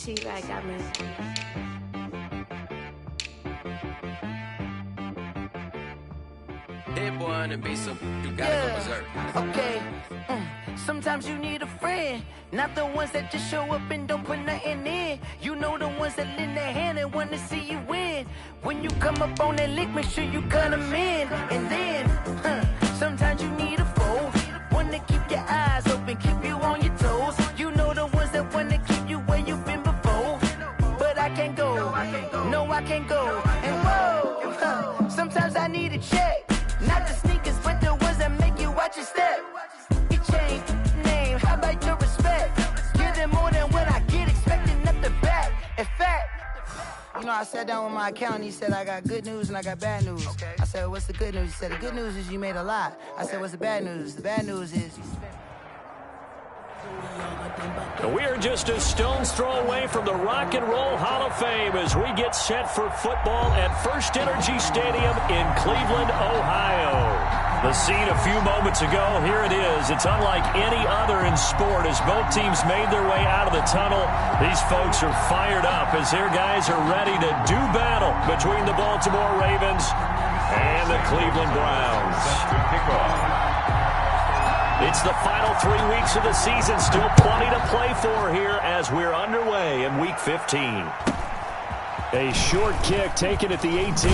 She like got me. Hit one and be some. You gotta go berserk. Okay. Sometimes you need a friend, not the ones that just show up and don't put nothing in. You know the ones that lend their hand and want to see you win. When you come up on that lick, make sure you cut them in. And then, sometimes you need a foe, one to keep your eyes open, keep you on your toes. You know the ones that want to keep you where you've been before. But I can't go, no I can't go. And whoa, sometimes I need a check, not the sneakers, but the ones that make you watch your step. Change name, how about your respect? Give them more than what I get, expecting nothing back. In fact, you know, I sat down with my accountant. He said, I got good news and I got bad news. Okay. I said, what's the good news? He said, the good news is you made a lot. I said, what's the bad news? The bad news is you spent. We are just a stone's throw away from the Rock and Roll Hall of Fame as we get set for football at First Energy Stadium in Cleveland, Ohio. The scene a few moments ago, here it is. It's unlike any other in sport as both teams made their way out of the tunnel. These folks are fired up as their guys are ready to do battle between the Baltimore Ravens and the Cleveland Browns. It's the final 3 weeks of the season. Still plenty to play for here as we're underway in Week 15. A short kick taken at the 18.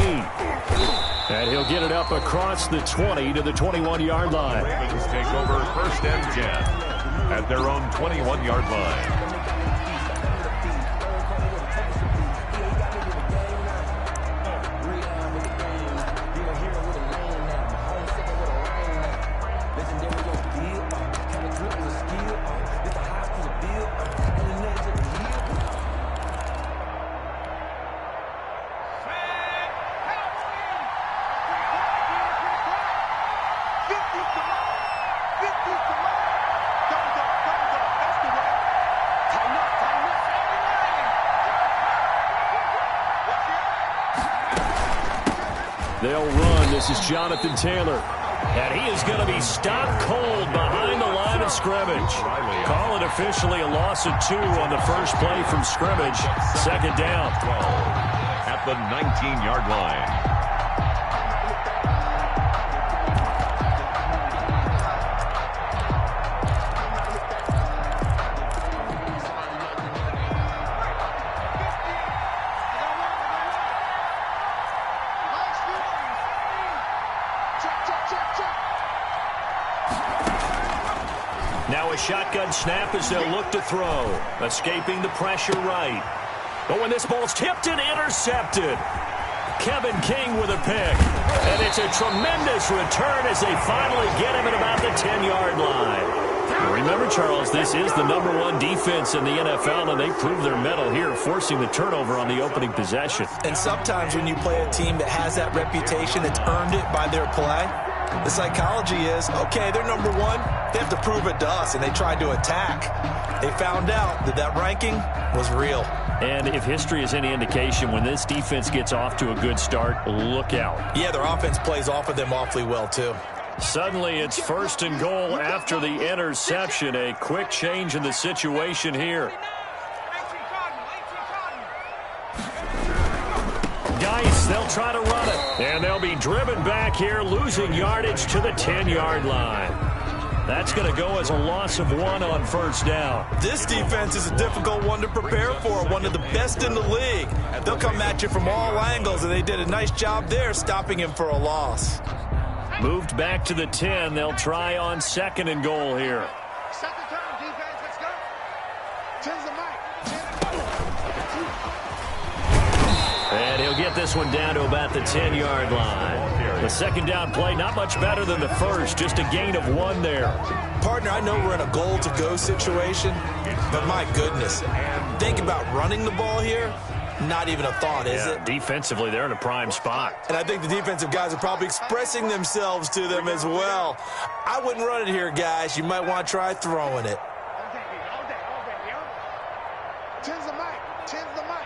And he'll get it up across the 20 to the 21-yard line. Ravens take over first and 10 at their own 21-yard line. They'll run. This is Jonathan Taylor. And he is going to be stopped cold behind the line of scrimmage. Call it officially a loss of 2 on the first play from scrimmage. Second down. 12 at the 19-yard line. Now a shotgun snap as they'll look to throw. Escaping the pressure right. But when this ball's tipped and intercepted. Kevin King with a pick. And it's a tremendous return as they finally get him at about the 10-yard line. Remember, Charles, this is the #1 defense in the NFL, and they proved their mettle here, forcing the turnover on the opening possession. And sometimes when you play a team that has that reputation, that's earned it by their play, the psychology is, okay, they're #1. They have to prove it to us, and they tried to attack. They found out that that ranking was real. And if history is any indication, when this defense gets off to a good start, look out. Yeah, their offense plays off of them awfully well, too. Suddenly, it's first and goal after the interception. A quick change in the situation here. Dice, they'll try to run it. And they'll be driven back here, losing yardage to the 10-yard line. That's going to go as a loss of 1 on first down. This defense is a difficult one to prepare for, one of the best in the league. They'll come at you from all angles, and they did a nice job there stopping him for a loss. Moved back to the 10. They'll try on second and goal here. Second down, defense. Let's go. 10's the mic. And he'll get this one down to about the 10-yard line. The second down play, not much better than the first, just a gain of 1 there. Partner, I know we're in a goal-to-go situation, but my goodness, think about running the ball here. Not even a thought, is it? Defensively, they're in a prime spot. And I think the defensive guys are probably expressing themselves to them as well. I wouldn't run it here, guys. You might want to try throwing it. All day, yo. 10's the mic. 10's the mic.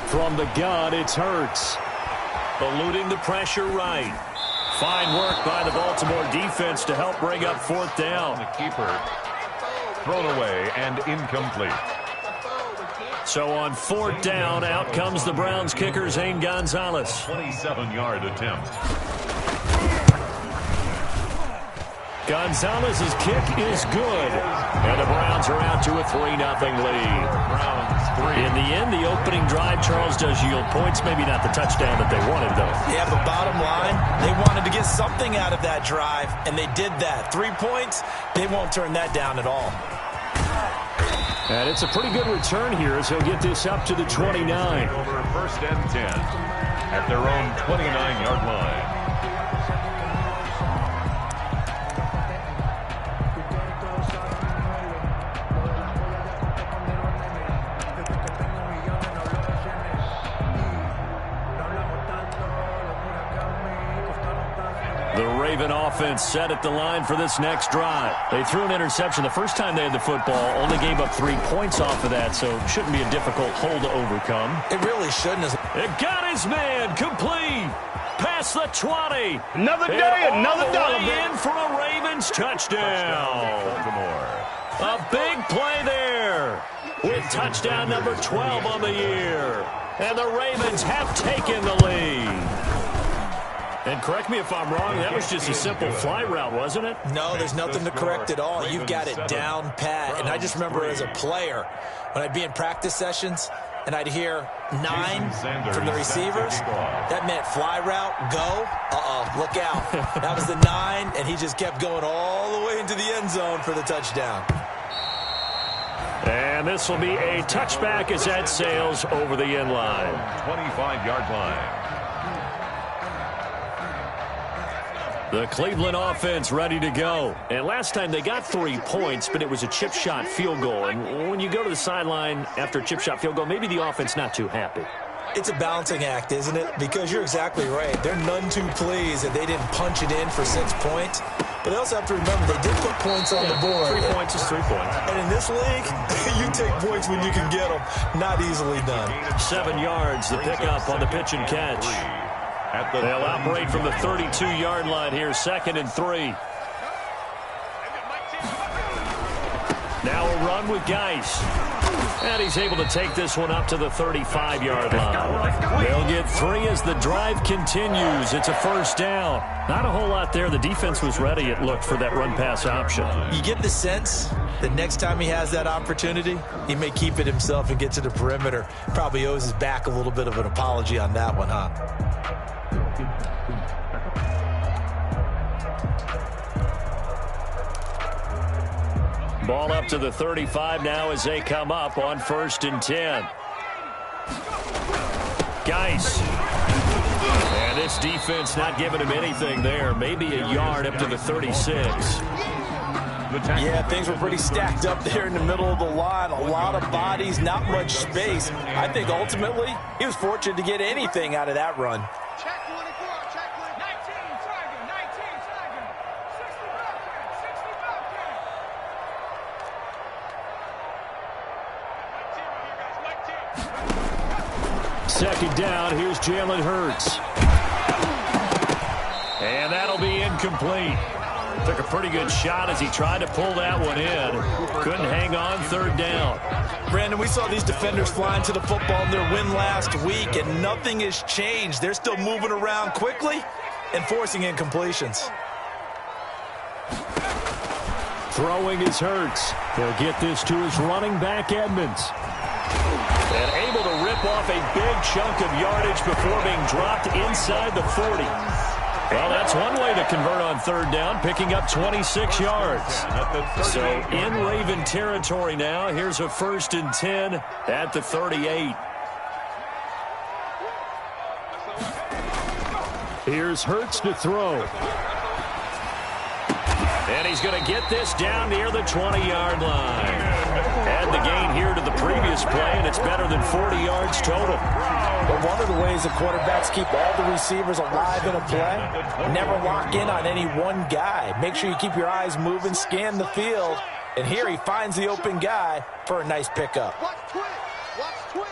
From the gun, it's Hurts. Eluding the pressure right. Fine work by the Baltimore defense to help bring up fourth down. The keeper thrown away and incomplete. So on 4th down, out comes the Browns kicker, Zane Gonzalez. 27-yard attempt. Gonzalez's kick is good. And the Browns are out to a 3-0 lead. Browns 3. In the end, the opening drive, Charles, does yield points. Maybe not the touchdown that they wanted, though. Yeah, but bottom line, they wanted to get something out of that drive, and they did that. 3 points, they won't turn that down at all. And it's a pretty good return here as he'll get this up to the 29. Over 1st and 10 at their own 29-yard line. The Raven offense set at the line for this next drive. They threw an interception the first time they had the football, only gave up 3 points off of that, so it shouldn't be a difficult hole to overcome. It really shouldn't. It got his man complete. Past the 20. Another day, another dollar. In for a Ravens touchdown. Baltimore. A big play there with touchdown number 12 on the year. And the Ravens have taken the lead. And correct me if I'm wrong, that was just a simple fly route, wasn't it? No, there's nothing to correct at all. You've got it down pat. And I just remember as a player, when I'd be in practice sessions, and I'd hear 9 from the receivers, that meant fly route, go, look out. That was the 9, and he just kept going all the way into the end zone for the touchdown. And this will be a touchback as that sails over the end line. 25-yard line. The Cleveland offense ready to go. And last time they got 3 points, but it was a chip shot field goal. And when you go to the sideline after a chip shot field goal, maybe the offense not too happy. It's a balancing act, isn't it? Because you're exactly right. They're none too pleased that they didn't punch it in for 6 points. But they also have to remember they did put points on the board. 3 points is 3 points. And in this league, you take points when you can get them. Not easily done. 7 yards, the pickup on the pitch and catch. They'll operate from the 32-yard line here, 2nd and 3. Now a run with Geis. And he's able to take this one up to the 35-yard line. They'll get 3 as the drive continues. It's a 1st down. Not a whole lot there. The defense was ready, it looked, for that run-pass option. You get the sense that next time he has that opportunity, he may keep it himself and get to the perimeter. Probably owes his back a little bit of an apology on that one, huh? Ball up to the 35 now as they come up on 1st and 10. Geis. And this defense not giving him anything there. Maybe a yard up to the 36. Yeah, things were pretty stacked up there in the middle of the line. A lot of bodies, not much space. I think ultimately he was fortunate to get anything out of that run. Check 24, check 19, target, 19, target, 65 2nd down, here's Jalen Hurts. And that'll be incomplete. Took a pretty good shot as he tried to pull that one in. Couldn't hang on, 3rd down. Brandon, we saw these defenders flying to the football in their win last week, and nothing has changed. They're still moving around quickly and forcing incompletions. Throwing is Hurts. He'll get this to his running back, Edmonds. And able to rip off a big chunk of yardage before being dropped inside the 40. Well, that's one way to convert on 3rd down, picking up 26 yards. So in Raven territory now, here's a 1st and 10 at the 38. Here's Hurts to throw. And he's going to get this down near the 20-yard line. Add the gain here to the previous play, and it's better than 40 yards total. But one of the ways the quarterbacks keep all the receivers alive in a play, never lock in on any one guy. Make sure you keep your eyes moving, scan the field, and here he finds the open guy for a nice pickup. Watch twins. Watch twins.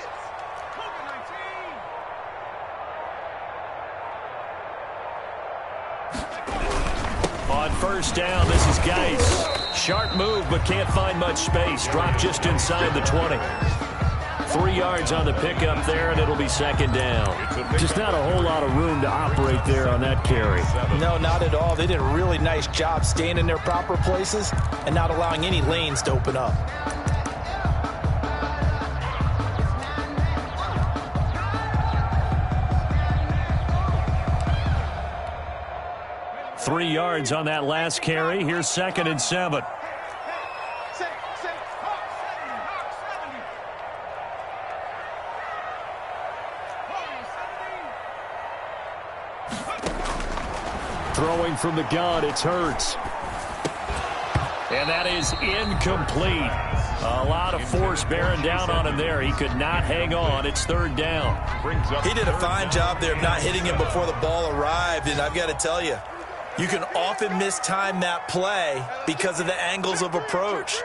On 1st down, this is Geis. Sharp move, but can't find much space. Dropped just inside the 20. 3 yards on the pickup there, and it'll be second down. Just not a whole lot of room to operate there on that carry. No, not at all. They did a really nice job staying in their proper places and not allowing any lanes to open up. Three yards on that last carry. Here's 2nd and 7. Throwing from the gun, it's Hurts. And that is incomplete. A lot of force bearing down on him there. He could not hang on. It's 3rd down. He did a fine job there of not hitting him before the ball arrived, and I've got to tell you, you can often mistime that play because of the angles of approach.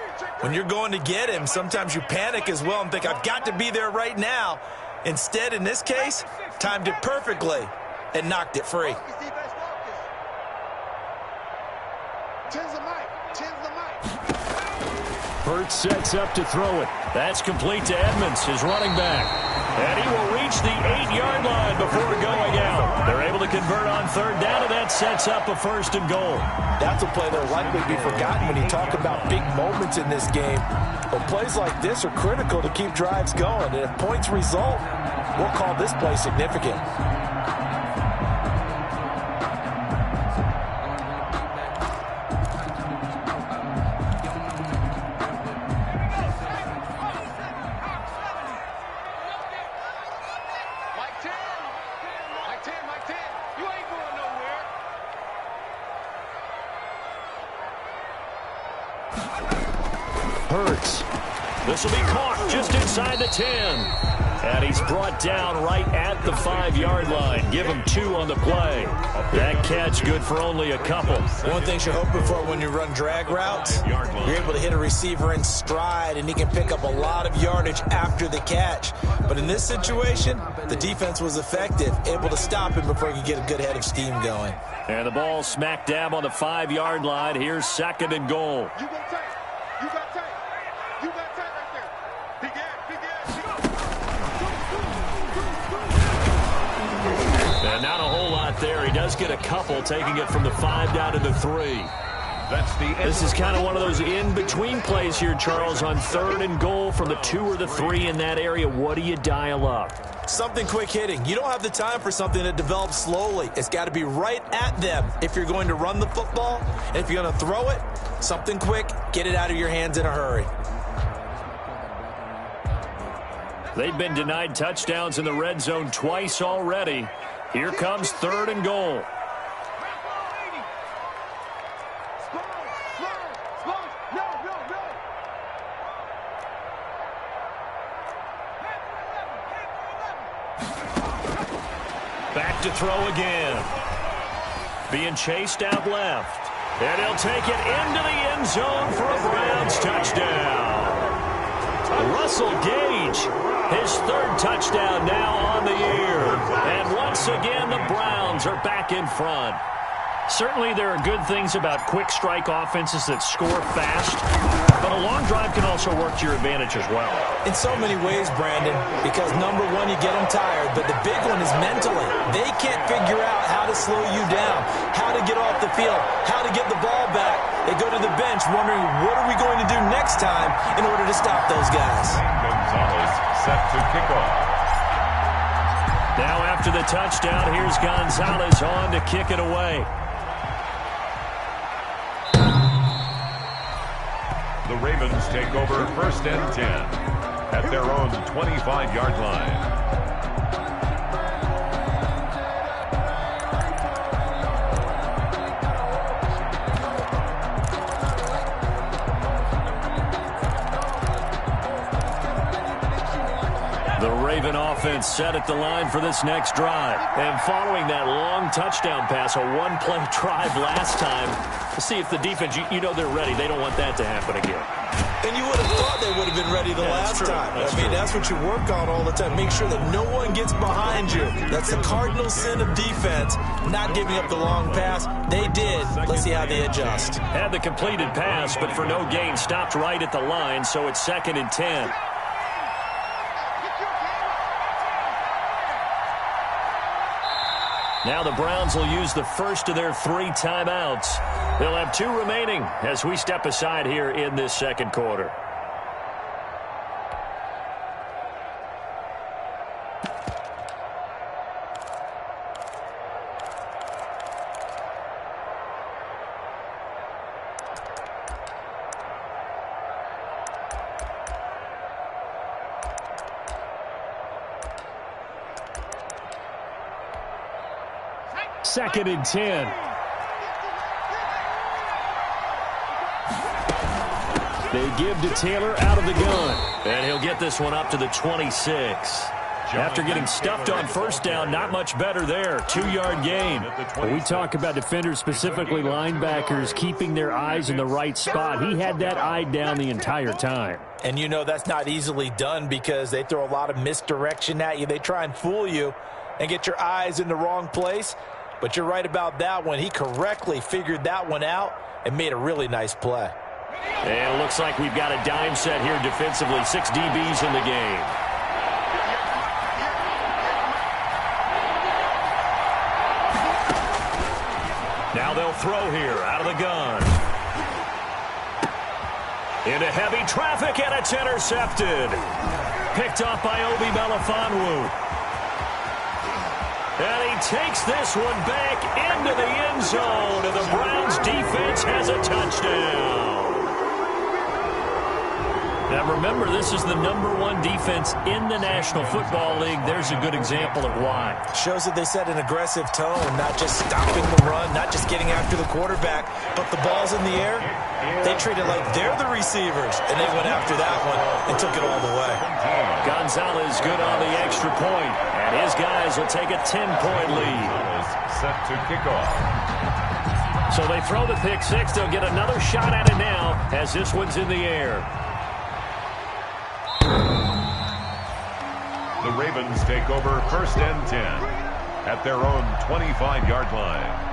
When you're going to get him, sometimes you panic as well and think, I've got to be there right now. Instead, in this case, timed it perfectly and knocked it free. Hurts sets up to throw it. That's complete to Edmonds, his running back. And he will reach the 8-yard line before going out. They're able to convert on 3rd down, and that sets up a 1st and goal. That's a play that will likely be forgotten when you talk about big moments in this game. But plays like this are critical to keep drives going. And if points result, we'll call this play significant. Hurts. This will be caught just inside the 10. And he's brought down right at the 5-yard line. Give him 2 on the play. That catch good for only a couple. One thing you're hoping for when you run drag routes, you're able to hit a receiver in stride, and he can pick up a lot of yardage after the catch. But in this situation, the defense was effective, able to stop him before he could get a good head of steam going. And the ball smack dab on the 5-yard line. Here's 2nd and goal. You got tight. You got tight. You got tight right there. Big ass, big ass. And not a whole lot there. He does get a couple, taking it from the 5 down to the 3. That's the end. This is kind of one of those in-between plays here, Charles, on 3rd and goal from the 2 or the 3 in that area. What do you dial up? Something quick hitting. You don't have the time for something that develops slowly. It's got to be right at them if you're going to run the football. And if you're going to throw it, something quick, get it out of your hands in a hurry. They've been denied touchdowns in the red zone twice already. Here comes 3rd and goal. Back to throw again. Being chased out left. And he'll take it into the end zone for a Browns touchdown. Russell Gage, his 3rd touchdown now on the year. And once again, the Browns are back in front. Certainly there are good things about quick strike offenses that score fast, but a long drive can also work to your advantage as well. In so many ways, Brandon, because number one, you get them tired, but the big one is mentally. They can't figure out how to slow you down, how to get off the field, how to get the ball back. They go to the bench wondering, what are we going to do next time in order to stop those guys? Gonzalez set to kick off. Now after the touchdown, here's Gonzalez on to kick it away. The Ravens take over 1st and 10 at their own 25-yard line. The Raven offense set at the line for this next drive. And following that long touchdown pass, a one-play drive last time, to see if the defense, you know they're ready. They don't want that to happen again. And you would have thought they would have been ready the last time. That's what you work on all the time. Make sure that no one gets behind you. That's the cardinal sin of defense, not giving up the long pass. They did. Let's see how they adjust. Had the completed pass, but for no gain, stopped right at the line, so it's 2nd and 10. Now the Browns will use the first of their 3 timeouts. They'll have 2 remaining as we step aside here in this second quarter. Second and 10. They give to Taylor out of the gun. And he'll get this one up to the 26. After getting stuffed on first down, not much better there. 2-yard gain. When we talk about defenders, specifically linebackers, keeping their eyes in the right spot, he had that eye down the entire time. And you know that's not easily done because they throw a lot of misdirection at you. They try and fool you and get your eyes in the wrong place. But you're right about that one. He correctly figured that one out and made a really nice play. And it looks like we've got a dime set here defensively. 6 DBs in the game. Now they'll throw here out of the gun. Into heavy traffic, and it's intercepted. Picked off by Obi Melifonwu. And he takes this one back into the end zone, and the Browns defense has a touchdown. Now remember, this is the #1 defense in the National Football League. There's a good example of why. Shows that they set an aggressive tone, not just stopping the run, not just getting after the quarterback, but the ball's in the air. They treat it like they're the receivers, and they went after that one and took it all the way. Gonzalez good on the extra point, and his guys will take a 10-point lead. Set to kick off. So they throw the pick six. They'll get another shot at it now as this one's in the air. The Ravens take over 1st and 10 at their own 25-yard line.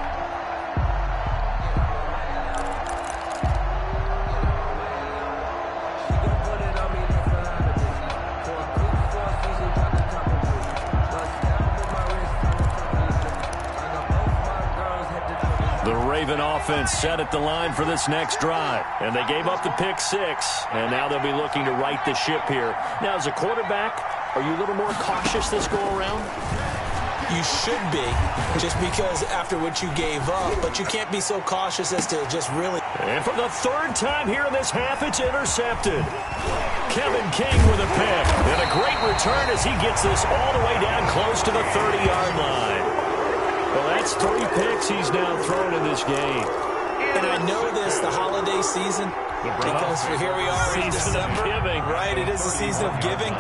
The Raven offense set at the line for this next drive, and they gave up the pick six, and now they'll be looking to right the ship here. Now, as a quarterback, are you a little more cautious this go-around? You should be, just because after what you gave up, but you can't be so cautious as to just really. And for the 3rd time here in this half, it's intercepted. Kevin King with a pick, and a great return as he gets this all the way down close to the 30-yard line. Well, that's 3 picks he's now thrown in this game. And I know this, the holiday season, because here we are in December, right? It is the season of giving.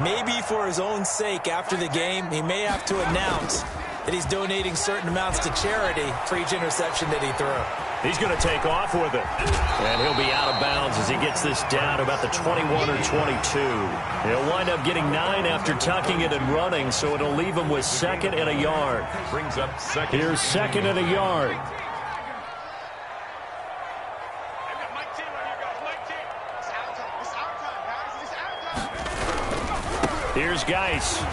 Maybe for his own sake, after the game, he may have to announce that he's donating certain amounts to charity for each interception that he threw. He's going to take off with it. And he'll be out of bounds as he gets this down to about the 21 or 22. He'll wind up getting 9 after tucking it and running, so it'll leave him with 2nd and a yard. Brings up 2nd. Here's 2nd and a yard. Here's Geis.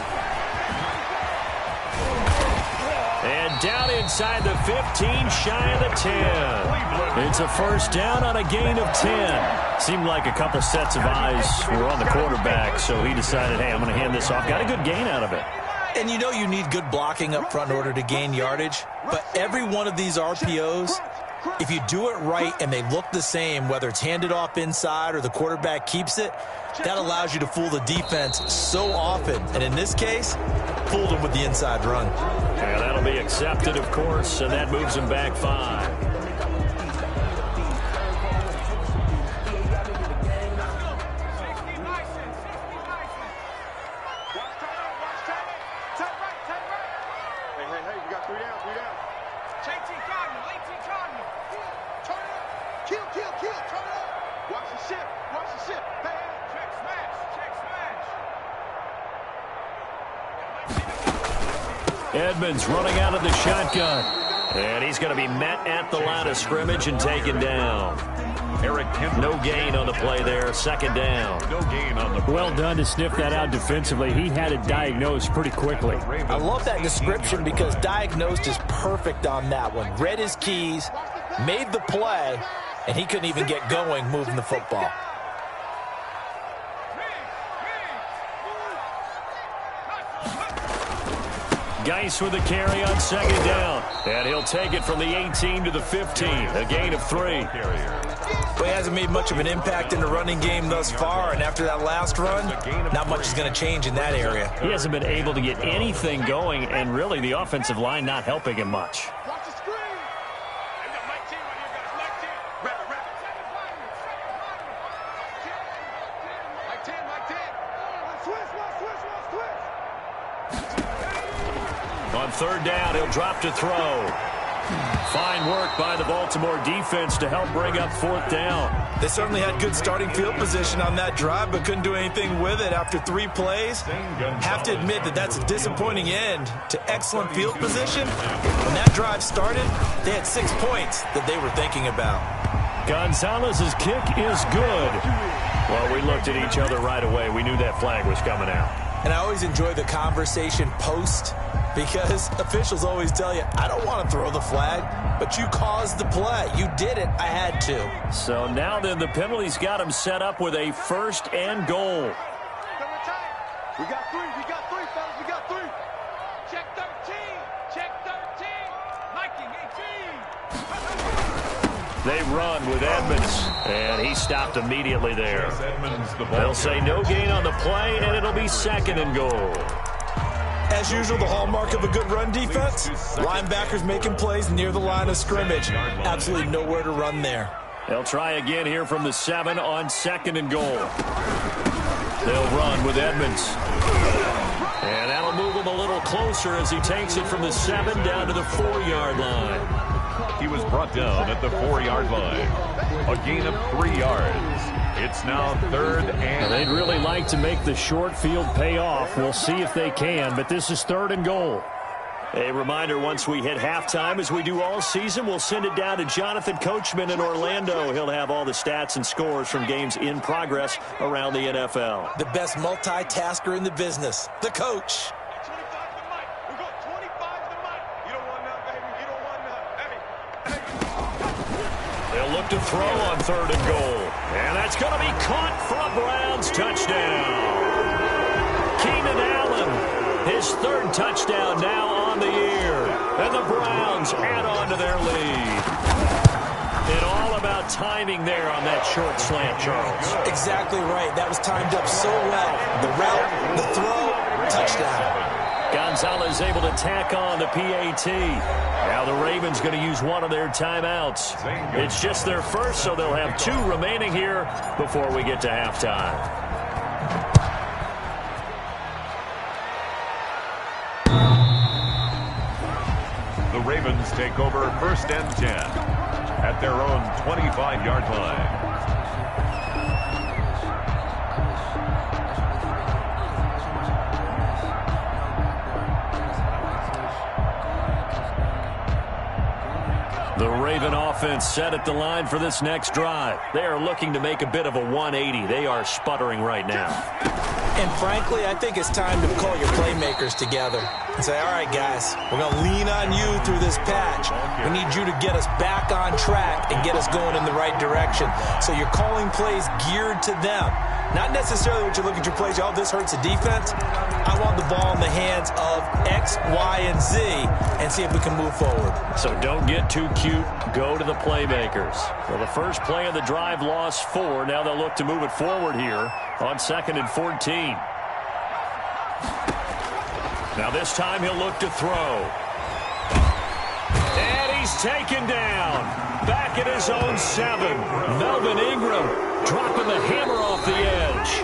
And down inside the 15, shy of the 10. It's a first down on a gain of 10. Seemed like a couple sets of eyes were on the quarterback, so he decided, hey, I'm going to hand this off. Got a good gain out of it. And you know you need good blocking up front in order to gain yardage, but every one of these RPOs, if you do it right and they look the same, whether it's handed off inside or the quarterback keeps it, that allows you to fool the defense so often. And in this case, fooled them with the inside run. Yeah, that'll be accepted, of course, and that moves them back 5. Edmonds running out of the shotgun. And he's going to be met at the line of scrimmage and taken down. No gain on the play there. Second down. No gain on the play. Well done to sniff that out defensively. He had it diagnosed pretty quickly. I love that description because diagnosed is perfect on that one. Read his keys, made the play, and he couldn't even get going moving the football. Geis with the carry on second down. And he'll take it from the 18 to the 15. A gain of 3. Well, he hasn't made much of an impact in the running game thus far, and after that last run, not much is going to change in that area. He hasn't been able to get anything going, and really the offensive line not helping him much. Watch the screen. Mike 10 right here, guys. Mike 10. Wrap it. Mike 10, Mike 10. Switch. On third down, he'll drop to throw. Fine work by the Baltimore defense to help bring up fourth down. They certainly had good starting field position on that drive, but couldn't do anything with it after 3 plays. Have to admit that that's a disappointing end to excellent field position. When that drive started, they had 6 points that they were thinking about. Gonzalez's kick is good. Well, we looked at each other right away. We knew that flag was coming out. And I always enjoy the conversation post, because officials always tell you, I don't want to throw the flag, but you caused the play. You did it. I had to. So now then the penalty's got him set up with a first and goal. We got 3, fellas. We got 3. Check 13. Mikey, 18. They run with Edmonds, and he stopped immediately there. They'll say no gain on the play, and it'll be second and goal. As usual, the hallmark of a good run defense, linebackers making plays near the line of scrimmage. Absolutely nowhere to run there. They'll try again here from the 7 on second and goal. They'll run with Edmonds. And that'll move him a little closer as he takes it from the 7 down to the 4-yard line. He was brought down at the 4-yard line. A gain of 3 yards. It's now third and... They'd really like to make the short field pay off. We'll see if they can, but this is third and goal. A reminder, once we hit halftime, as we do all season, we'll send it down to Jonathan Coachman in Orlando. He'll have all the stats and scores from games in progress around the NFL. The best multitasker in the business, the coach. 25 to the mic. We got 25 to the mic. You don't want none, baby. You don't want none. They'll look to throw on third and goal. And that's going to be caught for a Browns touchdown. Keenan Allen, his third touchdown now on the year. And the Browns add on to their lead. And all about timing there on that short slant, Charles. Exactly right. That was timed up so well. The route, the throw, touchdown. Gonzalez able to tack on the PAT. Now the Ravens going to use one of their timeouts. It's just their first, so they'll have 2 remaining here before we get to halftime. The Ravens take over first and 10 at their own 25-yard line. The Raven offense set at the line for this next drive. They are looking to make a bit of a 180. They are sputtering right now. And frankly, I think it's time to call your playmakers together and say, all right, guys, we're going to lean on you through this patch. We need you to get us back on track and get us going in the right direction. So you're calling plays geared to them. Not necessarily what you look at your plays, oh, this hurts the defense. I want the ball in the hands of X, Y, and Z and see if we can move forward. So don't get too cute. Go to the playmakers. Well, the first play of the drive lost 4. Now they'll look to move it forward here on 2nd and 14. Now this time he'll look to throw. And he's taken down. Back at his own 7. Melvin Ingram dropping the hammer off the edge.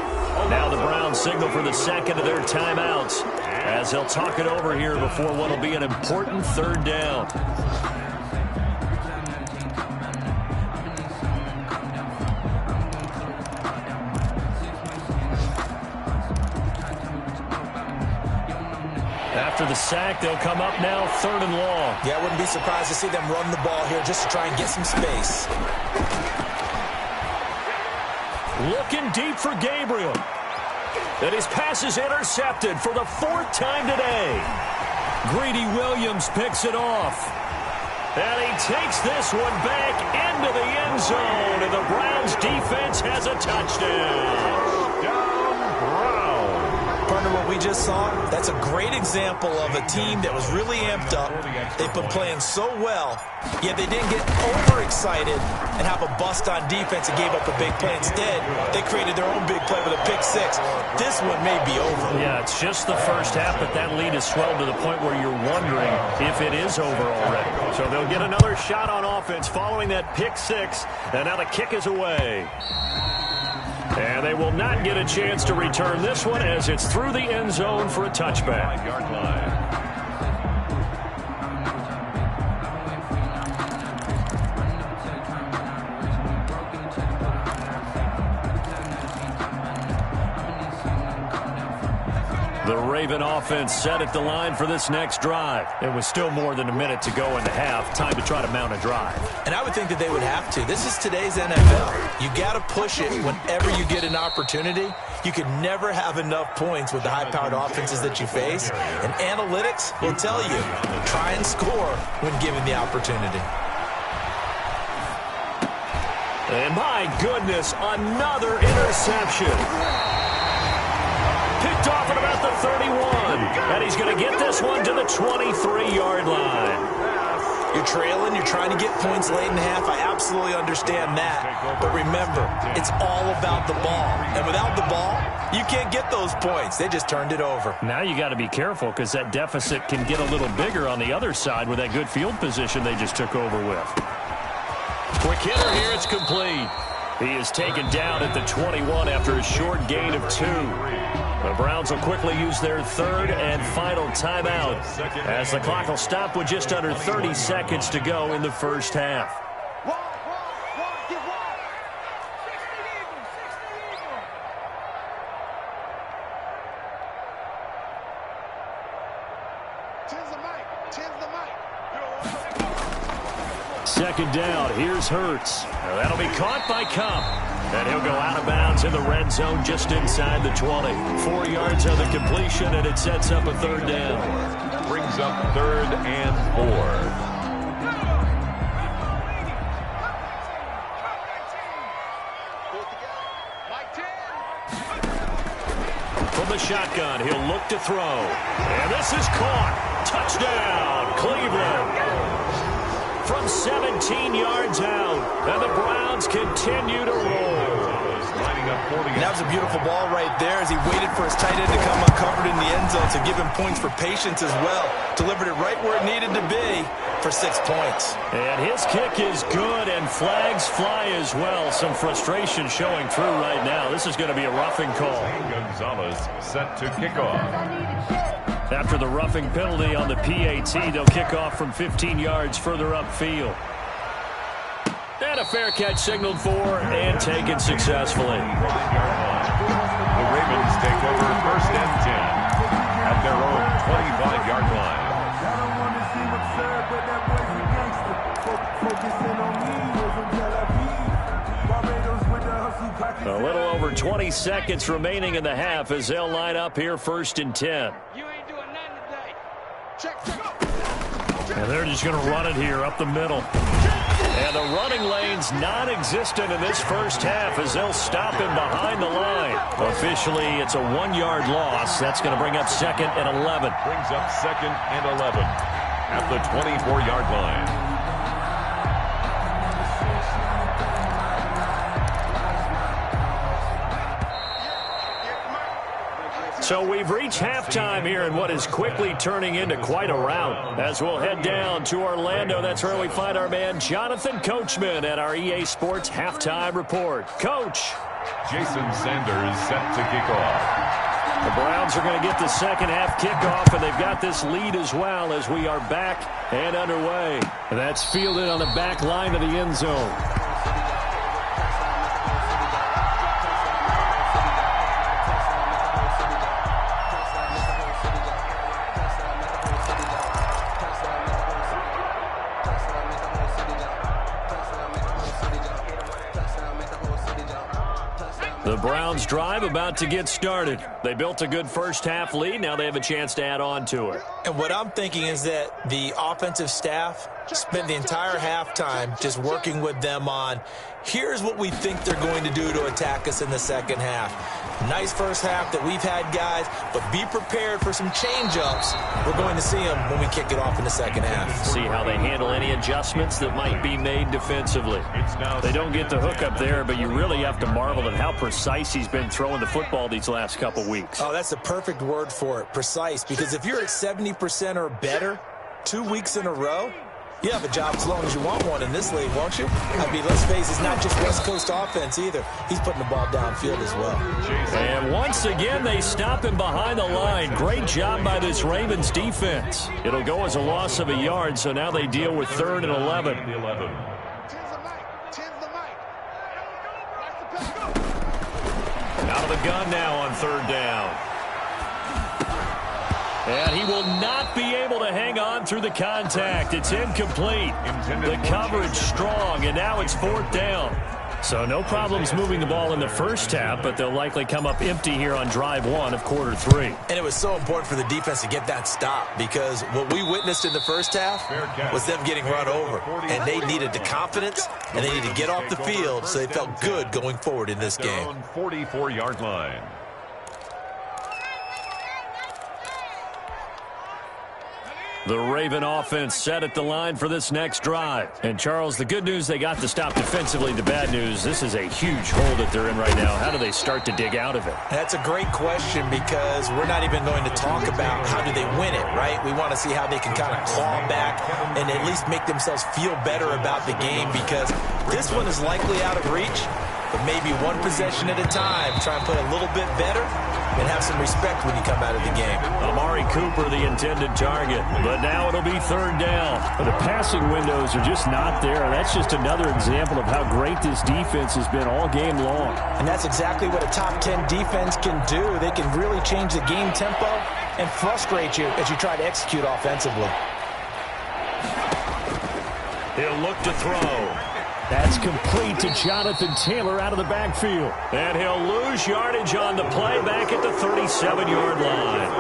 Now the Browns signal for the second of their timeouts as they'll talk it over here before what will be an important third down. After the sack, they'll come up now 3rd and long. Yeah, I wouldn't be surprised to see them run the ball here just to try and get some space. Looking deep for Gabriel. And his pass is intercepted for the 4th time today. Greedy Williams picks it off. And he takes this one back into the end zone. And the Browns defense has a touchdown. Partner, what we just saw, that's a great example of a team that was really amped up. They've been playing so well, yet they didn't get overexcited and have a bust on defense and gave up a big play. Instead, they created their own big play with a pick six. This one may be over. Yeah, it's just the first half, but that lead has swelled to the point where you're wondering if it is over already. So they'll get another shot on offense following that pick six, and now the kick is away. And they will not get a chance to return this one as it's through the end zone for a touchback. 5-yard line. The Raven offense set at the line for this next drive. It was still more than a minute to go in the half. Time to try to mount a drive. And I would think that they would have to. This is today's NFL. You got to push it whenever you get an opportunity. You can never have enough points with the high-powered offenses that you face. And analytics will tell you, try and score when given the opportunity. And my goodness, another interception. Picked off at about the 31. And he's going to get this one to the 23-yard line. You're trailing, you're trying to get points late in the half. I absolutely understand that. But remember, it's all about the ball. And without the ball, you can't get those points. They just turned it over. Now you got to be careful because that deficit can get a little bigger on the other side with that good field position they just took over with. Quick hitter here, it's complete. He is taken down at the 21 after a short gain of 2. The Browns will quickly use their 3rd and final timeout as the clock will stop with just under 30 seconds to go in the first half. Second down, here's Hurts. That'll be caught by Cup. And he'll go out of bounds in the red zone just inside the 20. 4 yards on the completion, and it sets up a 3rd down. Brings up 3rd and 4. From the shotgun, he'll look to throw. And this is caught. Touchdown, Cleveland. From 17 yards out, and the Browns continue to roll. And that was a beautiful ball right there as he waited for his tight end to come uncovered in the end zone, so give him points for patience as well. Delivered it right where it needed to be for 6 points. And his kick is good, and flags fly as well. Some frustration showing through right now. This is going to be a roughing call. Gonzalez set to kick off. After the roughing penalty on the PAT, they'll kick off from 15 yards further upfield. And a fair catch signaled for and taken successfully. The Ravens take over 1st and 10 at their own 25-yard line. A little over 20 seconds remaining in the half as they'll line up here 1st and 10. And they're just going to run it here up the middle. And the running lane's non-existent in this first half as they'll stop him behind the line. Officially, it's a 1-yard loss. That's going to bring up 2nd and 11. Brings up 2nd and 11 at the 24-yard line. So we've reached halftime here in what is quickly turning into quite a rout. As we'll head down to Orlando, that's where we find our man Jonathan Coachman at our EA Sports Halftime Report. Coach. Jason Sanders set to kick off. The Browns are going to get the second half kickoff, and they've got this lead as well as we are back and underway. And that's fielded on the back line of the end zone. The Browns drive about to get started. They built a good first-half lead. Now they have a chance to add on to it. And what I'm thinking is that the offensive staff spent the entire halftime just working with them on, here's what we think they're going to do to attack us in the second half. Nice first half that we've had, guys, but be prepared for some change-ups. We're going to see them when we kick it off in the second half. See how they handle any adjustments that might be made defensively. They don't get the hook up there, but you really have to marvel at how precise he's been throwing the football these last couple weeks. Oh, that's the perfect word for it, precise, because if you're at 70% or better 2 weeks in a row, you have a job as long as you want one in this league, won't you? I mean, let's face it, it's not just West Coast offense either. He's putting the ball downfield as well. And once again, they stop him behind the line. Great job by this Ravens defense. It'll go as a loss of a yard, so now they deal with 3rd and 11. Out of the gun now on 3rd down. And he will not be able to hang on through the contact. It's incomplete. The coverage strong, and now it's 4th down. So no problems moving the ball in the first half, but they'll likely come up empty here on drive 1 of quarter 3. And it was so important for the defense to get that stop, because what we witnessed in the first half was them getting run over. And they needed the confidence, and they needed to get off the field so they felt good going forward in this game. 44-yard line. The Raven offense set at the line for this next drive. And, Charles, the good news, they got the stop defensively. The bad news, this is a huge hole that they're in right now. How do they start to dig out of it? That's a great question, because we're not even going to talk about how do they win it, right? We want to see how they can kind of claw back and at least make themselves feel better about the game, because this one is likely out of reach, but maybe one possession at a time. Try and play a little bit better and have some respect when you come out of the game. Amari Cooper, the intended target. But now it'll be 3rd down. The passing windows are just not there. That's just another example of how great this defense has been all game long. And that's exactly what a top 10 defense can do. They can really change the game tempo and frustrate you as you try to execute offensively. He'll look to throw. That's complete to Jonathan Taylor out of the backfield. And he'll lose yardage on the play back at the 37-yard line.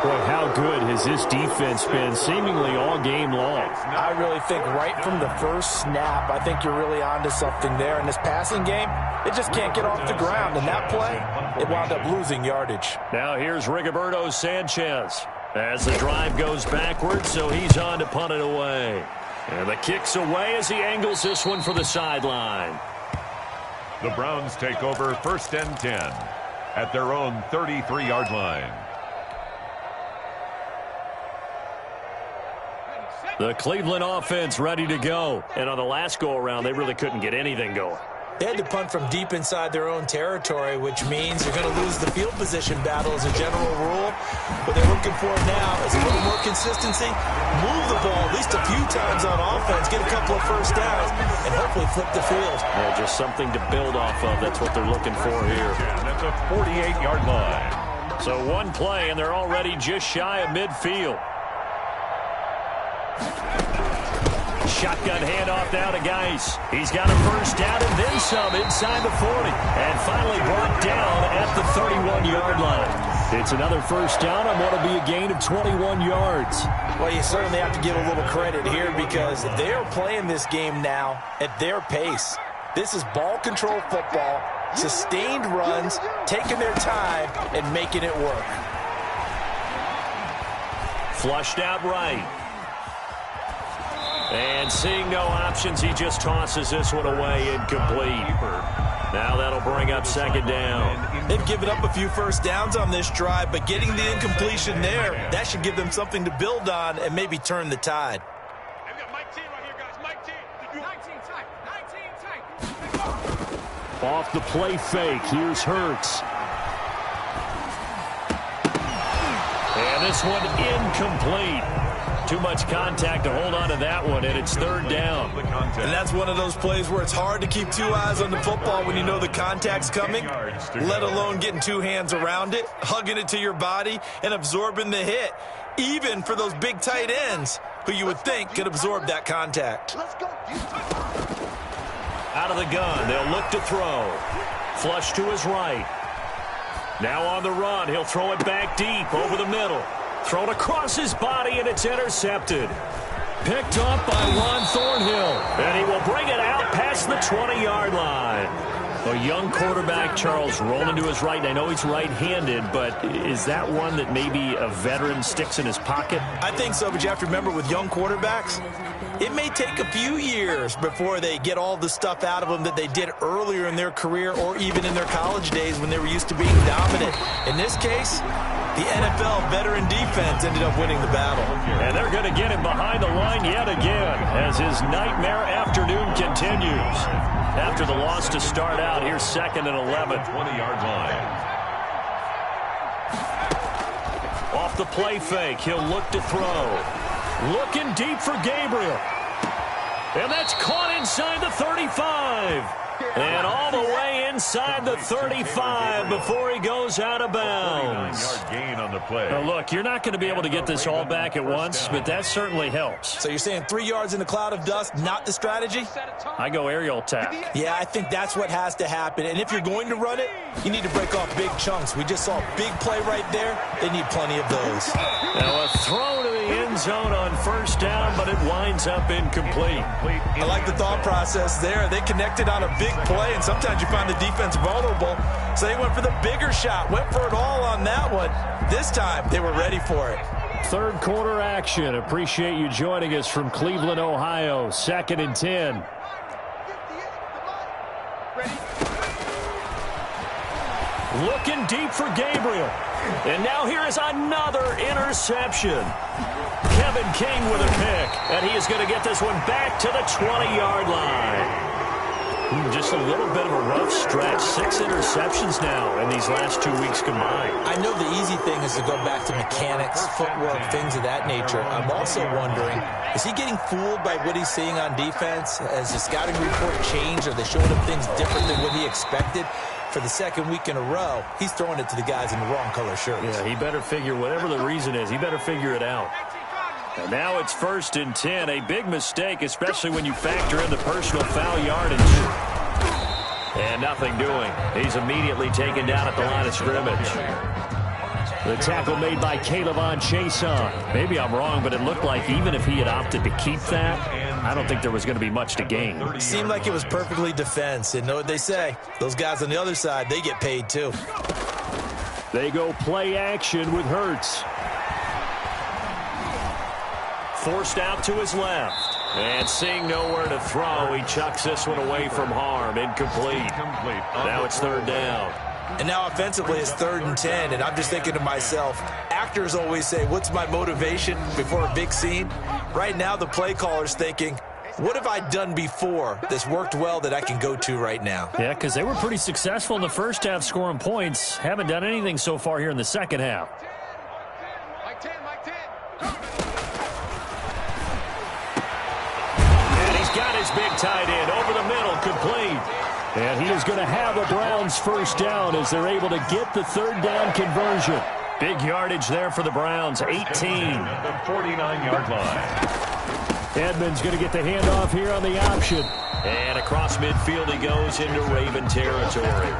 Boy, how good has this defense been seemingly all game long? I really think right from the first snap, I think you're really onto something there. In this passing game, it just can't get off the ground. And that play, it wound up losing yardage. Now here's Rigoberto Sanchez as the drive goes backwards, so he's on to punt it away. And the kick's away as he angles this one for the sideline. The Browns take over 1st and 10 at their own 33-yard line. The Cleveland offense ready to go. And on the last go-around, they really couldn't get anything going. They had to punt from deep inside their own territory, which means you're going to lose the field position battle as a general rule. What they're looking for now is a little more consistency, move the ball at least a few times on offense, get a couple of first downs, and hopefully flip the field. Yeah, just something to build off of. That's what they're looking for here. And at the 48-yard line. So one play, and they're already just shy of midfield. Shotgun handoff now to Geis. He's got a first down and then some inside the 40. And finally brought down at the 31-yard line. It's another first down on what will be a gain of 21 yards. Well, you certainly have to give a little credit here, because they're playing this game now at their pace. This is ball control football, sustained runs, taking their time and making it work. Flushed out right. And seeing no options, he just tosses this one away, incomplete. Now that'll bring up 2nd down. They've given up a few first downs on this drive, but getting the incompletion there, that should give them something to build on and maybe turn the tide. I've got Mike T right here, guys. Mike T. 19 tight. Off the play fake, here's Hurts. And this one incomplete. Too much contact to hold on to that one, and it's 3rd down. And that's one of those plays where it's hard to keep 2 eyes on the football when you know the contact's coming, let alone getting 2 hands around it, hugging it to your body, and absorbing the hit, even for those big tight ends who you would think could absorb that contact. Let's go. Out of the gun, they'll look to throw. Flush to his right. Now on the run, he'll throw it back deep over the middle. Thrown across his body, and it's intercepted. Picked up by Juan Thornhill. And he will bring it out past the 20-yard line. A young quarterback, Charles, rolling to his right. I know he's right-handed, but is that one that maybe a veteran sticks in his pocket? I think so, but you have to remember with young quarterbacks, it may take a few years before they get all the stuff out of them that they did earlier in their career or even in their college days when they were used to being dominant. In this case, the NFL veteran defense ended up winning the battle. And they're going to get him behind the line yet again as his nightmare afternoon continues. After the loss to start out, here's 2nd and 11. 20-yard line. Off the play fake, he'll look to throw. Looking deep for Gabriel. And that's caught inside the 35. And all the way inside the 35 before he goes out of bounds. 49-yard gain on the play. Now look, you're not going to be able to get this all back at once, but that certainly helps. So you're saying 3 yards in a cloud of dust, not the strategy? I go aerial tap. Yeah, I think that's what has to happen. And if you're going to run it, you need to break off big chunks. We just saw a big play right there. They need plenty of those. Now a throw to the end zone on first down, but it winds up incomplete. I like the thought process there. They connected on a big play, and sometimes you find the defense vulnerable. So they went for the bigger shot, went for it all on that one. This time, they were ready for it. Third quarter action. Appreciate you joining us from Cleveland, Ohio. 2nd and 10. Looking deep for Gabriel. And now here is another interception. Kevin King with a pick. And he is going to get this one back to the 20-yard line. Just a little bit of a rough stretch. 6 interceptions now in these last 2 weeks combined. I know the easy thing is to go back to mechanics, footwork, things of that nature. I'm also wondering, is he getting fooled by what he's seeing on defense? Has the scouting report changed? Are they showing him things different than what he expected? For the 2nd week in a row, he's throwing it to the guys in the wrong color shirts. Yeah, he better figure, whatever the reason is, he better figure it out. And now it's 1st and 10. A big mistake, especially when you factor in the personal foul yardage. And nothing doing. He's immediately taken down at the line of scrimmage. The tackle made by Caleb Chason. Maybe I'm wrong, but it looked like even if he had opted to keep that, I don't think there was going to be much to gain. It seemed like it was perfectly defense. And know what they say? Those guys on the other side, they get paid too. They go play action with Hurts. Forced out to his left. And seeing nowhere to throw, he chucks this one away from harm. Incomplete. Now it's 3rd down. And now offensively it's 3rd and 10. And I'm just thinking to myself, actors always say, what's my motivation before a big scene? Right now the play caller's thinking, what have I done before that's worked well that I can go to right now? Yeah, because they were pretty successful in the first half scoring points. Haven't done anything so far here in the second half. Mike 10. Got his big tight end over the middle, complete. And he is going to have a Browns first down as they're able to get the 3rd down conversion. Big yardage there for the Browns, 18. The 49-yard line. Edmonds going to get the handoff here on the option. And across midfield he goes into Raven territory.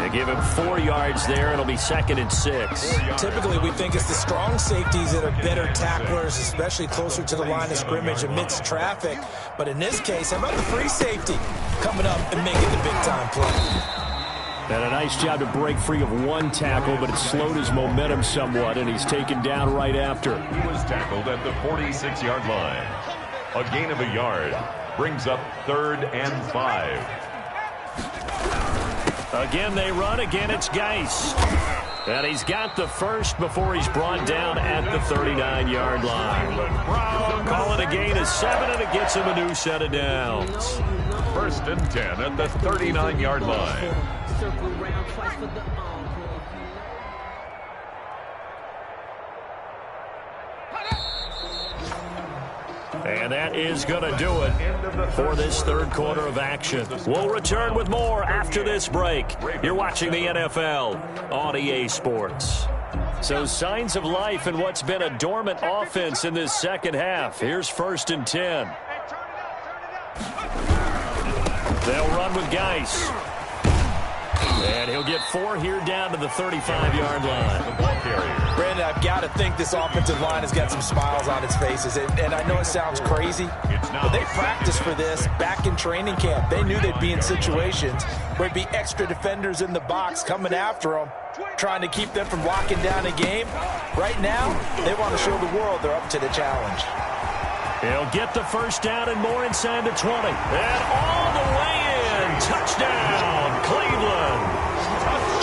They give him 4 yards there. It'll be 2nd and 6. Typically, we think it's the strong safeties that are better tacklers, especially closer to the line of scrimmage amidst traffic. But in this case, how about the free safety coming up and making the big-time play? And a nice job to break free of one tackle, but it slowed his momentum somewhat, and he's taken down right after. He was tackled at the 46-yard line. A gain of a yard brings up 3rd and 5. Again, they run. Again, it's Geist. And he's got the first before he's brought down at the 39-yard line. Call it a gain of 7, and it gets him a new set of downs. 1st and 10 at the 39-yard line. And that is going to do it for this 3rd quarter of action. We'll return with more after this break. You're watching the NFL on EA Sports. So signs of life in what's been a dormant offense in this second half. Here's 1st and 10. They'll run with Geis. And he'll get 4 here down to the 35-yard line. The ball carrier. Brandon, I've got to think this offensive line has got some smiles on its faces. And I know it sounds crazy, but they practiced for this back in training camp. They knew they'd be in situations where there'd be extra defenders in the box coming after them, trying to keep them from locking down a game. Right now, they want to show the world they're up to the challenge. He'll get the first down and more inside the 20. And all the way in. Touchdown, Cleveland.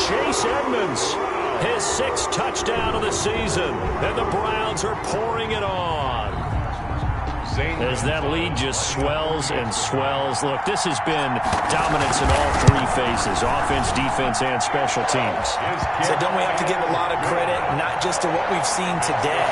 Chase Edmonds, his 6th touchdown of the season. And the Browns are pouring it on. As that lead just swells and swells. Look, this has been dominance in all 3 phases, offense, defense, and special teams. So don't we have to give a lot of credit, not just to what we've seen today,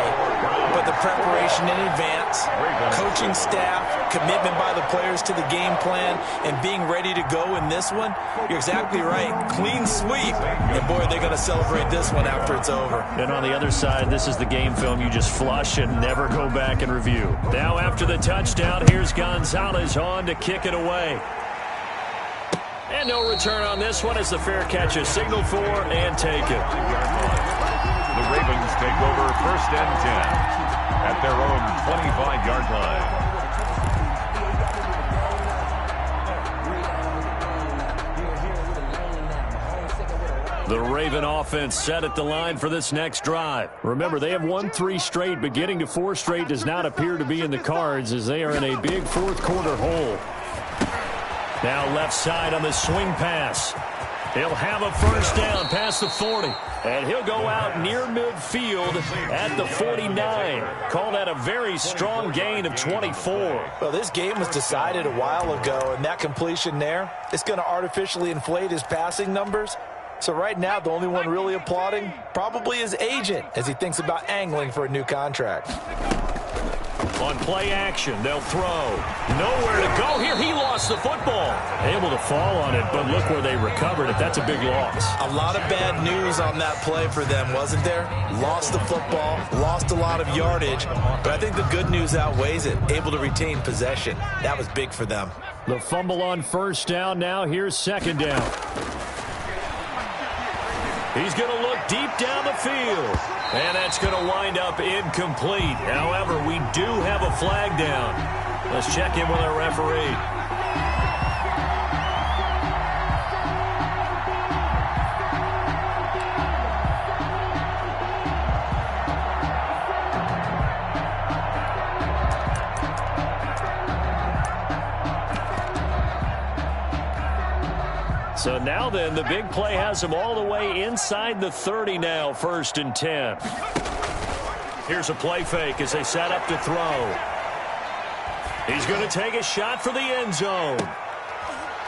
but the preparation in advance, coaching staff, commitment by the players to the game plan, and being ready to go in this one? You're exactly right. Clean sweep. And, boy, they're going to celebrate this one after it's over. And on the other side, this is the game film you just flush and never go back and review. Now after the touchdown, here's Gonzalez on to kick it away. And no return on this one as the fair catch is signaled for and taken. The Ravens take over 1st and 10 at their own 25-yard line. The Raven offense set at the line for this next drive. Remember, they have won 3 straight, but getting to 4 straight does not appear to be in the cards as they are in a big 4th quarter hole. Now left side on the swing pass. He'll have a first down past the 40. And he'll go out near midfield at the 49. Call that a very strong gain of 24. Well, this game was decided a while ago, and that completion there is going to artificially inflate his passing numbers. So right now, the only one really applauding probably his agent as he thinks about angling for a new contract. On play action, they'll throw. Nowhere to go here. He lost the football. Able to fall on it, but look where they recovered it. That's a big loss. A lot of bad news on that play for them, wasn't there? Lost the football, lost a lot of yardage, but I think the good news outweighs it. Able to retain possession. That was big for them. The fumble on first down. Now here's 2nd down. He's going to look deep down the field. And that's going to wind up incomplete. However, we do have a flag down. Let's check in with our referee. So now then, the big play has him all the way inside the 30 now, 1st and 10. Here's a play fake as they set up to throw. He's going to take a shot for the end zone.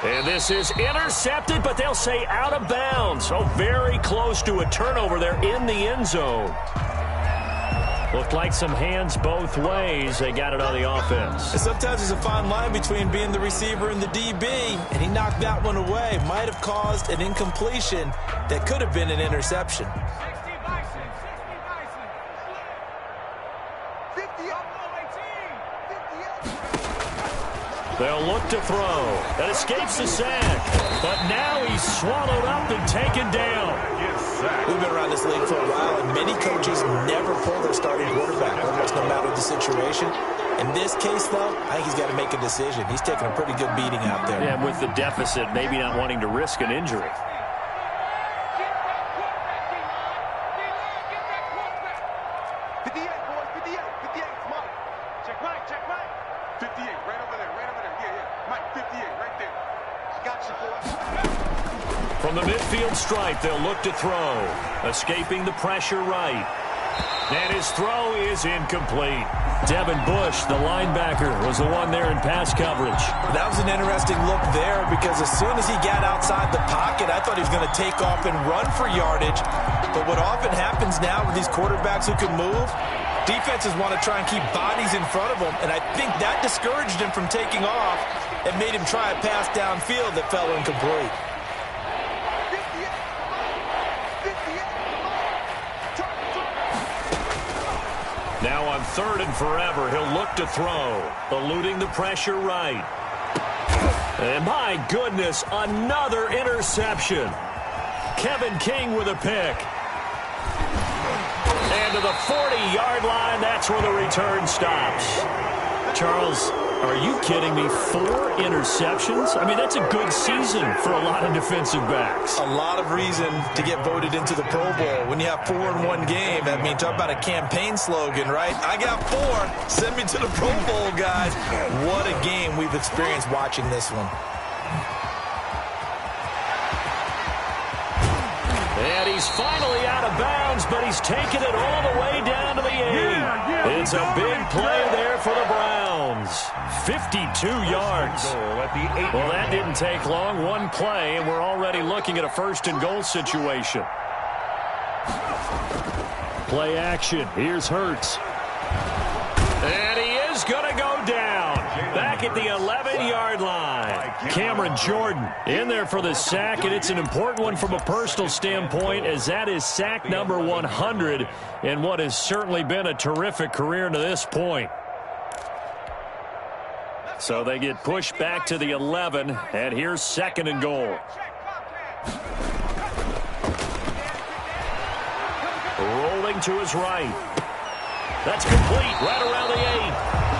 And this is intercepted, but they'll say out of bounds. So very close to a turnover there in the end zone. Looked like some hands both ways. They got it on the offense. And sometimes there's a fine line between being the receiver and the DB, and he knocked that one away. Might have caused an incompletion that could have been an interception. They'll look to throw. That escapes the sack. But now he's swallowed up and taken down. We've been around this league for a while, and many coaches never pull their starting quarterback, almost no matter the situation. In this case, though, I think he's got to make a decision. He's taking a pretty good beating out there. Yeah, with the deficit, maybe not wanting to risk an injury. From the midfield stripe, they'll look to throw. Escaping the pressure right. And his throw is incomplete. Devin Bush, the linebacker, was the one there in pass coverage. That was an interesting look there because as soon as he got outside the pocket, I thought he was going to take off and run for yardage. But what often happens now with these quarterbacks who can move, defenses want to try and keep bodies in front of them, and I think that discouraged him from taking off and made him try a pass downfield that fell incomplete. Now on 3rd and forever, he'll look to throw. Eluding the pressure right. And my goodness, another interception. Kevin King with a pick. And to the 40-yard line, that's where the return stops. Charles, are you kidding me? 4 interceptions? I mean, that's a good season for a lot of defensive backs. A lot of reason to get voted into the Pro Bowl. When you have 4 in one game, I mean, talk about a campaign slogan, right? I got 4. Send me to the Pro Bowl, guys. What a game we've experienced watching this one. And he's finally out of bounds, but he's taken it all the way down to the 8. It's a big play there for the Browns. 52 yards. Well, that didn't take long. One play, and we're already looking at a 1st and goal situation. Play action. Here's Hurts. And he is going to go down. Back at the 11-yard line. Cameron Jordan in there for the sack, and it's an important one from a personal standpoint, as that is sack number 100 in what has certainly been a terrific career to this point. So they get pushed back to the 11, and here's 2nd and goal. Rolling to his right. That's complete right around the 8.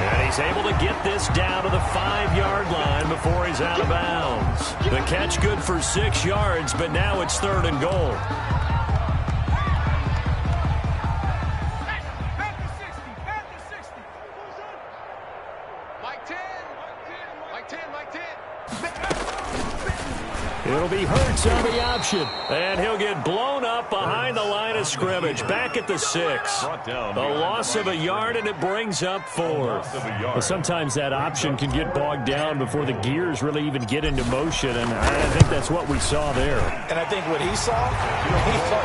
And he's able to get this down to the 5-yard line before he's out of bounds. The catch good for 6 yards, but now it's 3rd and goal. It'll be Hurts on the option, and he'll get blown up behind the line of scrimmage, back at the 6. A loss of a yard, and it brings up 4. Well, sometimes that option can get bogged down before the gears really even get into motion, and I think that's what we saw there. And I think what he saw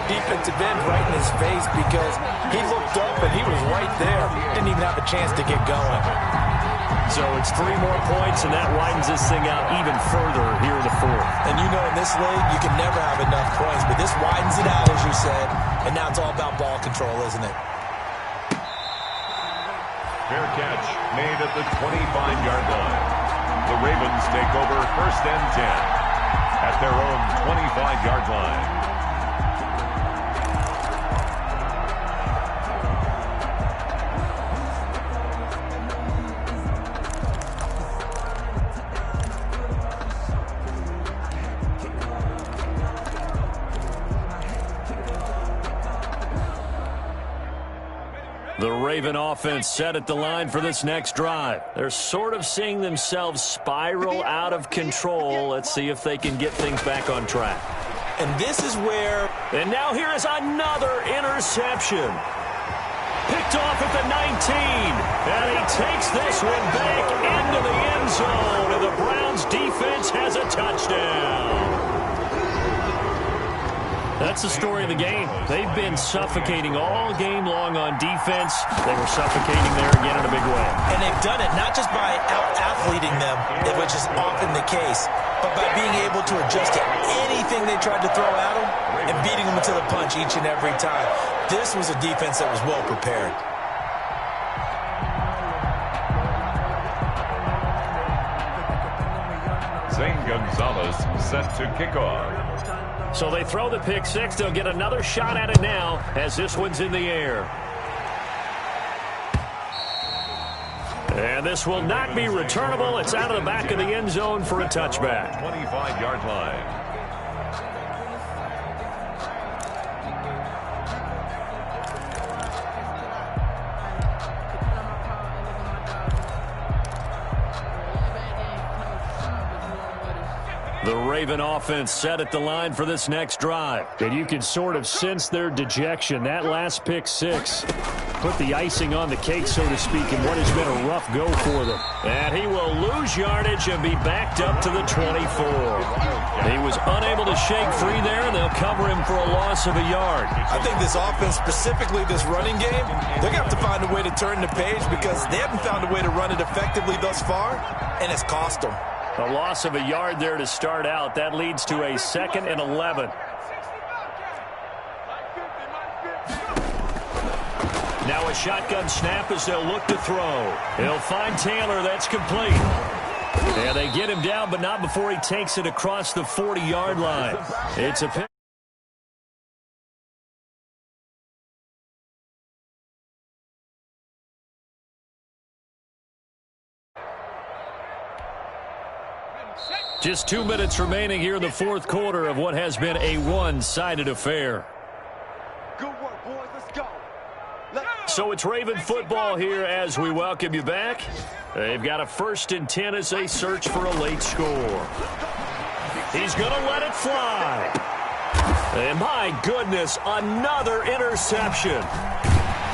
defensive end right in his face, because he looked up and he was right there. Didn't even have a chance to get going. So it's 3 more points, and that widens this thing out even further here in the 4th. And you know, in this league, you can never have enough points, but this widens it out, as you said, and now it's all about ball control, isn't it? Fair catch made at the 25-yard line. The Ravens take over 1st and 10 at their own 25-yard line. The Raven offense set at the line for this next drive. They're sort of seeing themselves spiral out of control. Let's see if they can get things back on track. And this is where... And now here is another interception. Picked off at the 19. And he takes this one back into the end zone. And the Browns defense has a touchdown. That's the story of the game. They've been suffocating all game long on defense. They were suffocating there again in a big way. And they've done it not just by out-athleting them, which is often the case, but by being able to adjust to anything they tried to throw at them and beating them to the punch each and every time. This was a defense that was well prepared. Zane Gonzalez set to kick off. So they throw the pick 6. They'll get another shot at it now as this one's in the air. And this will not be returnable. It's out of the back of the end zone for a touchback. 25-yard line. The Raven offense set at the line for this next drive. And you can sort of sense their dejection. That last pick 6 put the icing on the cake, so to speak, in what has been a rough go for them. And he will lose yardage and be backed up to the 24. He was unable to shake free there, and they'll cover him for a loss of a yard. I think this offense, specifically this running game, they're going to have to find a way to turn the page because they haven't found a way to run it effectively thus far, and it's cost them. A loss of a yard there to start out. That leads to a 2nd and 11. Now a shotgun snap as they'll look to throw. He'll find Taylor. That's complete. And they get him down, but not before he takes it across the 40-yard line. It's a pick. Just 2 minutes remaining here in the fourth quarter of what has been a one-sided affair. Good work, boys. Let's go. So it's Raven football here as we welcome you back. They've got a 1st and 10 as they search for a late score. He's going to let it fly. And my goodness, another interception.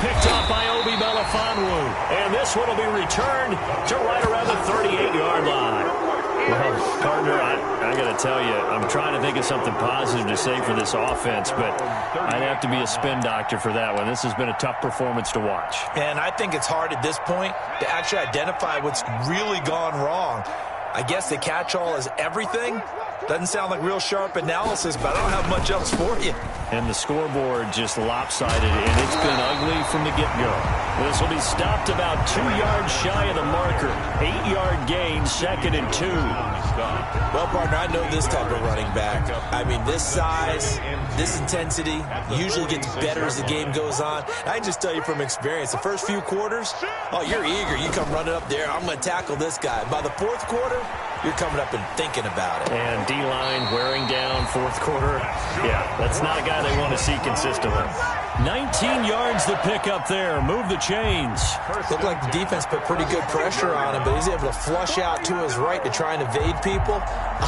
Picked off by Obi Melifonwu. And this one will be returned to right around the 38-yard line. Well, partner, I got to tell you, I'm trying to think of something positive to say for this offense, but I'd have to be a spin doctor for that one. This has been a tough performance to watch. And I think it's hard at this point to actually identify what's really gone wrong. I guess the catch-all is everything. Doesn't sound like real sharp analysis, but I don't have much else for you. And the scoreboard just lopsided, and it's been ugly from the get-go. This will be stopped about 2 yards shy of the marker. 8-yard gain, 2nd and 2. Well, partner, I know this type of running back. I mean, this size, this intensity usually gets better as the game goes on. I can just tell you from experience, the first few quarters, oh, you're eager. You come running up there, I'm going to tackle this guy. By the fourth quarter, you're coming up and thinking about it. And D-line wearing down fourth quarter. Yeah, that's not a guy they want to see consistently. 19 yards to pick up there. Move the chains. Looked like the defense put pretty good pressure on him, but he's able to flush out to his right to try and evade people.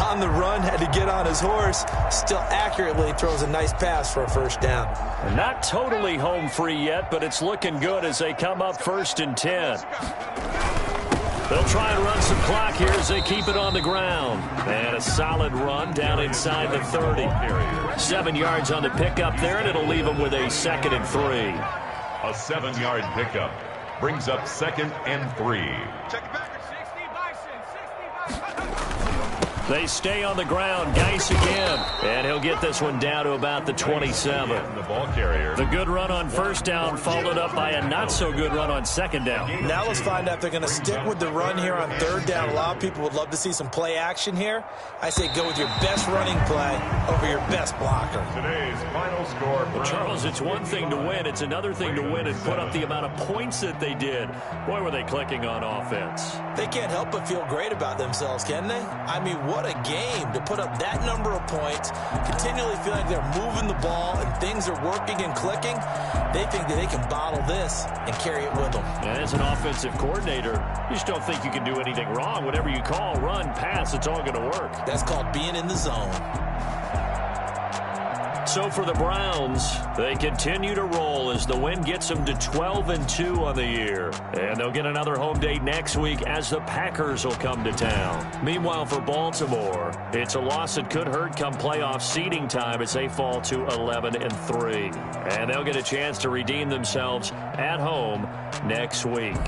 On the run, had to get on his horse. Still accurately throws a nice pass for a 1st down. And not totally home free yet, but it's looking good as they come up 1st and 10. They'll try and run some clock here as they keep it on the ground. And a solid run down inside the 30. 7 yards on the pickup there, and it'll leave them with a 2nd and 3. A 7-yard pickup brings up 2nd and 3. Check it back. 60 Bison. They stay on the ground. Geis again. And he'll get this one down to about the 27. The ball carrier. The good run on 1st down followed up by a not-so-good run on 2nd down. Now let's find out if they're going to stick with the run here on 3rd down. A lot of people would love to see some play action here. I say go with your best running play over your best blocker. Today's final score. Well, Charles, it's one thing to win. It's another thing to win and put up the amount of points that they did. Boy, were they clicking on offense. They can't help but feel great about themselves, can they? I mean, what a game to put up that number of points, continually feel like they're moving the ball and things are working and clicking. They think that they can bottle this and carry it with them. And as an offensive coordinator, you just don't think you can do anything wrong. Whatever you call, run, pass, it's all going to work. That's called being in the zone. So for the Browns, they continue to roll as the win gets them to 12-2 on the year. And they'll get another home date next week as the Packers will come to town. Meanwhile, for Baltimore, it's a loss that could hurt come playoff seeding time as they fall to 11-3. And they'll get a chance to redeem themselves at home next week.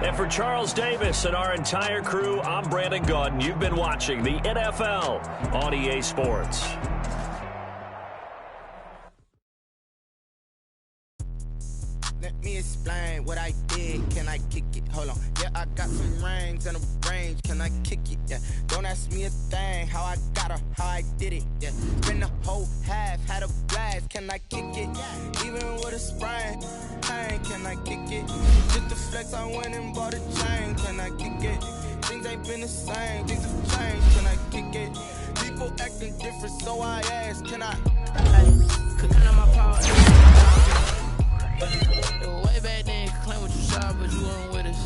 And for Charles Davis and our entire crew, I'm Brandon Gaudin. You've been watching the NFL on EA Sports. Let me explain what I did. Can I kick it? Hold on. Yeah, I got some rings and a range. Can I kick it? Yeah. Don't ask me a thing. How I got her, how I did it. Yeah. Spend the whole half, had a blast. Can I kick it? Even with a sprain. Can I kick it? Just the flex, I went and bought a chain. Can I kick it? Things ain't been the same. Things have changed. Can I kick it? People acting different, so I ask, can I? Could count on my power. Way back then, you claim what you saw, but you weren't with us.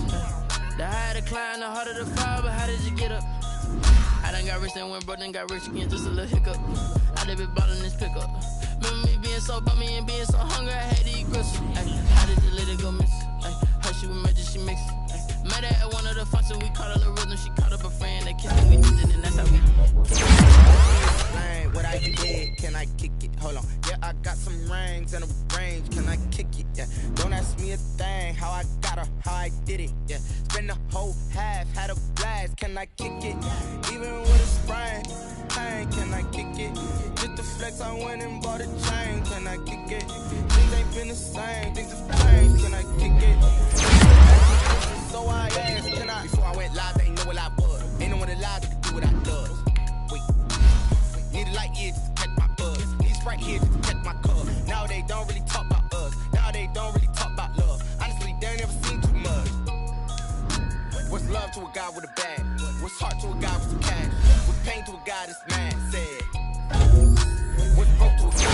The higher the climb, the harder the fall, but how did you get up? I done got rich and went broke, then got rich again, just a little hiccup. I done been ballin' this pickup. Remember me being so bummy and being so hungry, I had to eat gristle. How did the lady go miss? Her she was magic, she mixed. Met her at one of the functions, we caught her the rhythm, she caught up a friend, they kissed and we did it, and that's how we what I did, can I kick it? Hold on, yeah, I got some rings and a range, can I kick it? Yeah, don't ask me a thing, how I got her, how I did it. Yeah, spend the whole half, had a blast, can I kick it? Even with a sprain, can I kick it? Just the flex, I went and bought a chain, can I kick it? Things ain't been the same, things have changed, can I kick it? so I asked, can I? Before I went live, they ain't know what I was. Ain't no one alive that could do what I does. Wait, need a light here just to catch my buzz. Need Sprite here just to catch my cup. Now they don't really talk about us. Now they don't really talk about love. Honestly, they ain't never seen too much. What's love to a guy with a bag? What's heart to a guy with some cash? What's pain to a guy that's mad? Said. What's broke to a guy?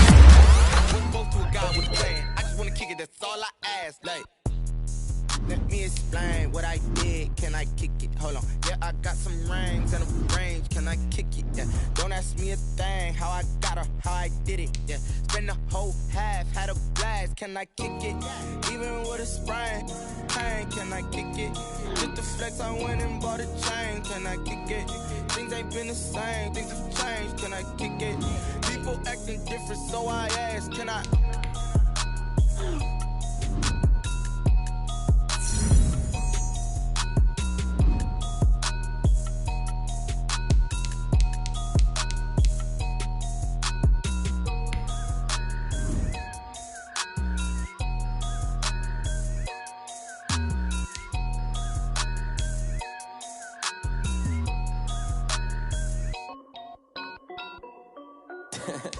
What's broke to a guy with a plan? I just wanna kick it, that's all I ask. Like, let me explain what I did. Can I kick it? Hold on. Yeah, I got some rings and a range. Can I kick it? Yeah. Don't ask me a thing. How I got her, how I did it. Yeah. Spend the whole half, had a blast. Can I kick it? Even with a sprain, pain. Can I kick it? Just the flex, I went and bought a chain. Can I kick it? Things ain't been the same. Things have changed. Can I kick it? People acting different, so I ask. Can I?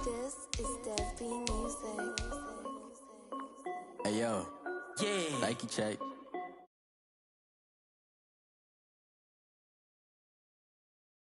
This is Dev B Music. Hey yo, yeah, Nike check.